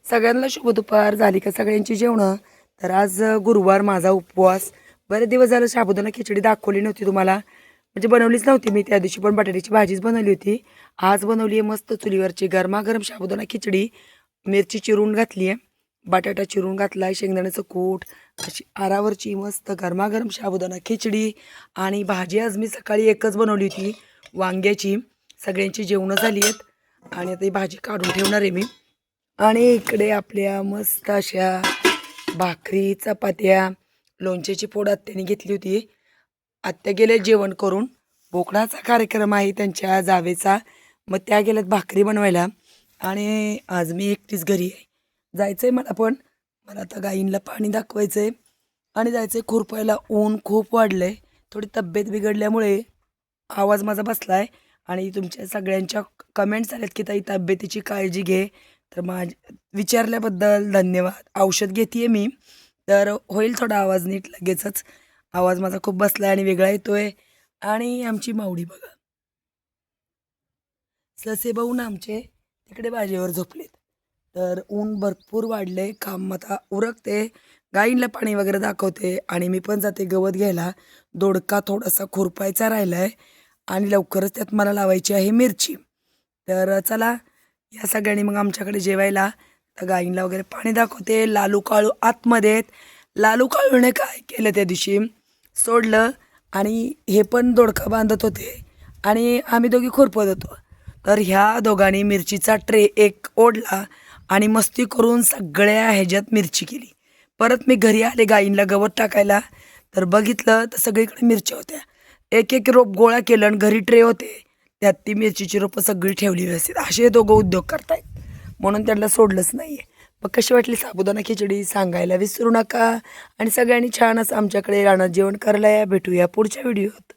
सगळ्यांना शुभ दुपार. झाली का सगळ्यांची जेवणं? तर आज गुरुवार, माझा उपवास. बरेच दिवस झालं साबुदाणा खिचडी दाखवली नव्हती तुम्हाला, म्हणजे बनवलीच नव्हती मी. त्या दिवशी पण बटाट्याची भाजीच बनवली होती. आज बनवली आहे मस्त चुलीवरची गरमागरम साबुदाणा खिचडी. मिरची चिरून घातली आहे, बटाटा चिरून घातला आहे, शेंगदाण्याचं कूट, अशी आरावरची मस्त गरमागरम साबुदाणा खिचडी. आणि भाजी आज मी सकाळी एकच बनवली होती, वांग्याची. सगळ्यांची जेवणं झाली आहेत आणि आता ही भाजी काढून ठेवणार आहे मी. आणि इकडे आपल्या मस्त अशा भाकरी, चपात्या, लोणच्याची फोड आत्याने घेतली होती. आत्या गेल्या जेवण करून. बोकडाचा कार्यक्रम आहे त्यांच्या जावेचा, मग त्या गेल्यात भाकरी बनवायला. आणि आज मी एकटीच घरी आहे. जायचं आहे मला पण. मला आता गाईंना पाणी दाखवायचं आहे आणि जायचं आहे खुरपायला. ऊन खूप वाढलं आहे, थोडी तब्येत बिघडल्यामुळे आवाज माझा बसला आहे. आणि तुमच्या सगळ्यांच्या कमेंट्स आल्यात की ताई तब्येतीची काळजी घे, तर विचारल्याबद्दल धन्यवाद. औषध घेते आहे मी, तर होईल थोडा आवाज नीट लगेचच. आवाज माझा खूप बसला आहे आणि वेगळा येतो आहे. आणि आमची मावडी बघा, ससे भाऊ ना आमचे तिकडे बाजेवर झोपलेत. तर ऊन भरपूर वाढले, काम आता उरकते, गाईंना पाणी वगैरे दाखवते आणि मी पण जाते गवत घ्यायला. दोडका थोडासा खुरपायचा राहिला आहे आणि लवकरच त्यात मला लावायची आहे मिरची. तर चला या सगळ्यांनी मग आमच्याकडे जेवायला. तर गाईंना वगैरे पाणी दाखवते. लालू काळू आतमध्ये आहेत. लालू काळूने काय केलं त्या दिवशी, सोडलं आणि हे पण दोडका बांधत होते आणि आम्ही दोघी खुरपत होतो. तर ह्या दोघांनी मिरचीचा ट्रे एक ओढला आणि मस्ती करून सगळ्या ह्याच्यात मिरची केली. परत मी घरी आले गाईंना गवत टाकायला, तर बघितलं तर सगळीकडे मिरच्या होत्या. एक एक रोप गोळा केलं आणि घरी ट्रे होते, त्यात ती मिरचीची रोपं सगळी ठेवली व्यवस्थित. असे दोघं उद्योग करतायत, म्हणून त्यांना सोडलंच नाही आहे. मग कशी वाटली साबुदाणा खिचडी सांगायला विसरू नका. आणि सगळ्यांनी छान असं आमच्याकडे रानात जेवण करायला या. भेटूया पुढच्या व्हिडिओत.